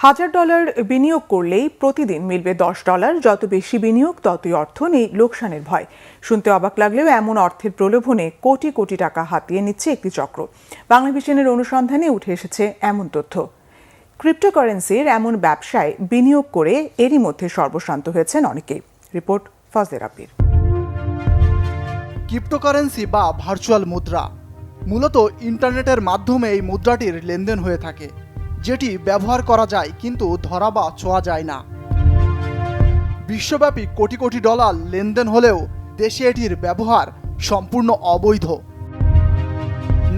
$1000 বিনিয়োগ করলেই প্রতিদিন মিলবে $10। যত বেশি বিনিয়োগ ততই অর্থ নেই লোকসানের ভয়। শুনতে অবাক লাগলেও এমন অর্থের প্রলোভনে কোটি কোটি টাকা হাতিয়ে নিচ্ছে একটি চক্র। বাংলা ভিশনের অনুসন্ধানে উঠে এসেছে এমন তথ্য। ক্রিপ্টোকারেন্সির এমন ব্যবসায় বিনিয়োগ করে এরই মধ্যে সর্বশান্ত হয়েছেন অনেকেই। রিপোর্ট ফজলে রাব্বির। ক্রিপ্টোকারেন্সি বা ভার্চুয়াল মুদ্রা মূলত ইন্টারনেটের মাধ্যমে এই মুদ্রাটির লেনদেন হয়ে থাকে, যেটি ব্যবহার করা যায় কিন্তু ধরা বা ছোঁয়া যায় না। বিশ্বব্যাপী কোটি কোটি ডলার লেনদেন হলেও দেশে এটির ব্যবহার সম্পূর্ণ অবৈধ।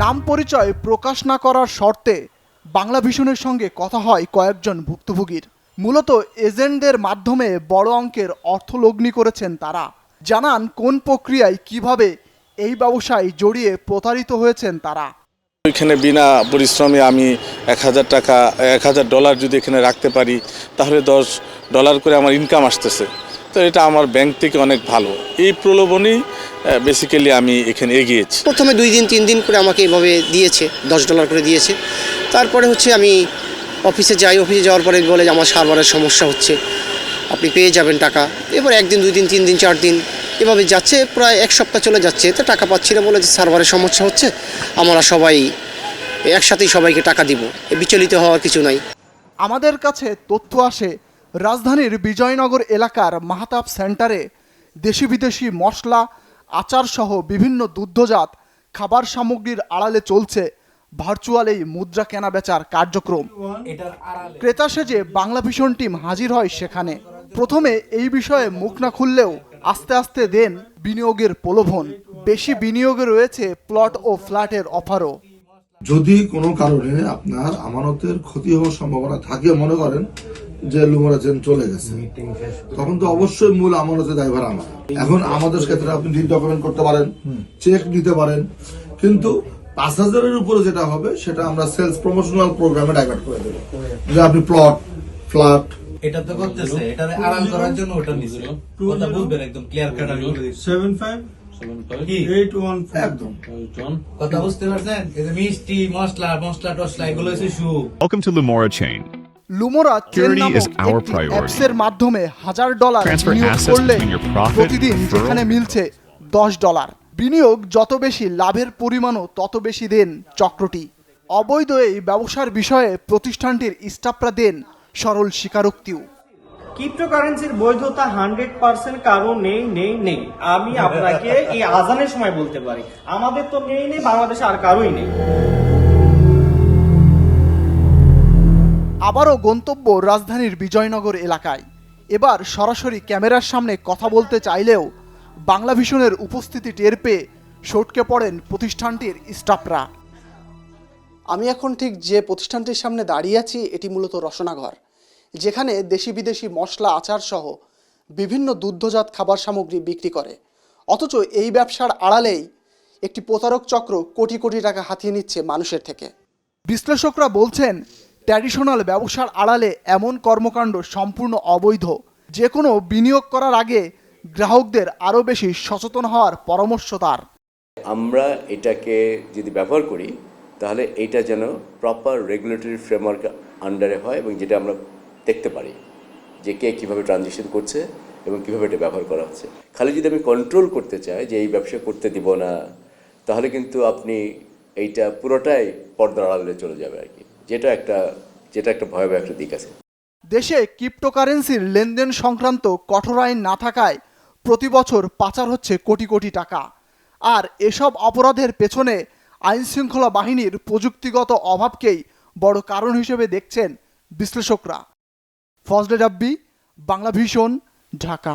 নাম পরিচয় প্রকাশ না করার শর্তে বাংলা ভিশনের সঙ্গে কথা হয় কয়েকজন ভুক্তভোগীর। মূলত এজেন্টদের মাধ্যমে বড় অঙ্কের অর্থ লগ্নি করেছেন তারা। জানান কোন প্রক্রিয়ায় কিভাবে এই ব্যবসায় জড়িয়ে প্রতারিত হয়েছেন তারা। এখানে বিনা পরিশ্রমে আমি $1000 যদি এখানে রাখতে পারি তাহলে $10 করে আমার ইনকাম আসতেছে, তো এটা আমার ব্যাংক থেকে অনেক ভালো। এই প্রলোভনেই বেসিক্যালি আমি এখানে এগিয়েছি। প্রথমে 2 দিন 3 দিন করে আমাকে এভাবে দিয়েছে, $10 করে দিয়েছে। তারপরে আমি অফিসে যাওয়ার পরে বলে যে আমার সার্ভারের সমস্যা হচ্ছে, আপনি পেয়ে যাবেন টাকা। এবার 1 দিন 2 দিন 3 দিন 4 দিন এভাবে যাচ্ছে, প্রায় 1 সপ্তাহ চলে যাচ্ছে, তো টাকা পাচ্ছি না বলে যে সার্ভারের সমস্যা হচ্ছে, আমরা সবাই একসাথেই সবাইকে টাকা দিব, বিচলিত হওয়ার কিছু নাই। আমাদের কাছে তথ্য আসে রাজধানীর বিজয়নগর এলাকার মাহতাব সেন্টারে দেশি বিদেশি মশলা, আচার সহ বিভিন্ন দুগ্ধজাত খাবার সামগ্রীর আড়ালে চলছে ভার্চুয়াল এই মুদ্রা কেনা বেচার কার্যক্রম। ক্রেতা সেজে বাংলা ভিশন টিম হাজির হয় সেখানে। প্রথমে এই বিষয়ে মুখ না খুললেও আস্তে আস্তে দেন বিনিয়োগের প্রলোভন। বেশি বিনিয়োগে রয়েছে প্লট ও ফ্ল্যাটের অফারও। যদি কোনো কারণে আপনার আমানতের ক্ষতি হওয়ার সম্ভাবনা থাকে, মনে করেন যে লুমোর এজেন্ট চলে গেছে, তখন তো অবশ্যই মূল আমানতের দায়ভার আমার। এখন আমাদের ক্ষেত্রে আপনি রিড ডকুমেন্ট করতে পারেন, চেক নিতে পারেন, কিন্তু 5000-এর উপরে যেটা হবে সেটা আমরা সেলস প্রমোশনাল প্রোগ্রামে ডাইভার্ট করে দেবো। যে আপনি প্লট, ফ্ল্যাট এটা তো করতেছে, এটারে আড়াল করার জন্য ওটা নিছে। কথা বলবেন একদম ক্লিয়ার কাট। আমি 75 একদম কথা বুঝতে পারছেন? এই যে মিষ্টি মশলা টসলা এগুলো হচ্ছে শু। Welcome to Lumora Chain. লুমোরা chain Security নামক is our একটি priority. অ্যাপসের মাধ্যমে $1000 Transfer বিনিয়োগ assets করলে between your profit, প্রতিদিন referral, যেখানে মিলছে $10। বিনিয়োগ যত বেশি, লাভের পরিমাণও তত বেশি দেন চক্রটি। অবৈধ এই ব্যবসার বিষয়ে প্রতিষ্ঠানটির স্টাফরা দেন সরল স্বীকারোক্তিও। ক্রিপ্টোকারেন্সির বৈধতা 100% কারো নেই। আমি আপনাকে এই আজানের সময় বলতে পারি, আমাদের তো নেই, বাংলাদেশে আর কারোই নেই। আবারও গন্তব্য রাজধানীর বিজয়নগর এলাকায়। এবার সরাসরি ক্যামেরার সামনে কথা বলতে চাইলেও বাংলা ভিশনের উপস্থিতি টের পেয়ে সটকে পড়েন প্রতিষ্ঠানটির স্টাফরা। আমি এখন ঠিক যে প্রতিষ্ঠানটির সামনে দাঁড়িয়ে আছি, এটি মূলত রসনাঘর, যেখানে দেশি বিদেশি মশলা, আচার সহ বিভিন্ন দুগ্ধজাত খাবার সামগ্রী বিক্রি করে। অথচ এই ব্যবসার আড়ালেই একটি প্রতারক চক্র কোটি কোটি টাকা হাতিয়ে নিচ্ছে মানুষের থেকে। বিশ্লেষকরা বলছেন, ট্র্যাডিশনাল ব্যবসার আড়ালে এমন কর্মকাণ্ড সম্পূর্ণ অবৈধ। যে কোনো বিনিয়োগ করার আগে গ্রাহকদের আরও বেশি সচেতন হওয়ার পরামর্শ তার। আমরা এটাকে যদি ব্যবহার করি তাহলে এটা যেন প্রপার রেগুলেটরি ফ্রেমওয়ার্ক আন্ডারে হয়, এবং যেটা আমরা দেখতে পারি যে কে কীভাবে ট্রানজিশন করছে এবং কীভাবে এটা ব্যবহার করা হচ্ছে। খালি যদি আমি কন্ট্রোল করতে চাই যে এই ব্যবসা করতে দিব না, তাহলে কিন্তু আপনি এইটা পুরোটাই পর্দার আড়ালে চলে যাবে আর কি, যেটা একটা ভয়াবহ একটা দিক আছে। দেশে ক্রিপ্টোকারেন্সির লেনদেন সংক্রান্ত কঠোর আইন না থাকায় প্রতি বছর পাচার হচ্ছে কোটি কোটি টাকা। আর এসব অপরাধের পেছনে আইনশৃঙ্খলা বাহিনীর প্রযুক্তিগত অভাবকেই বড় কারণ হিসেবে দেখছেন বিশ্লেষকরা। ফজলে রাব্বি, বাংলা ভিশন, ঢাকা।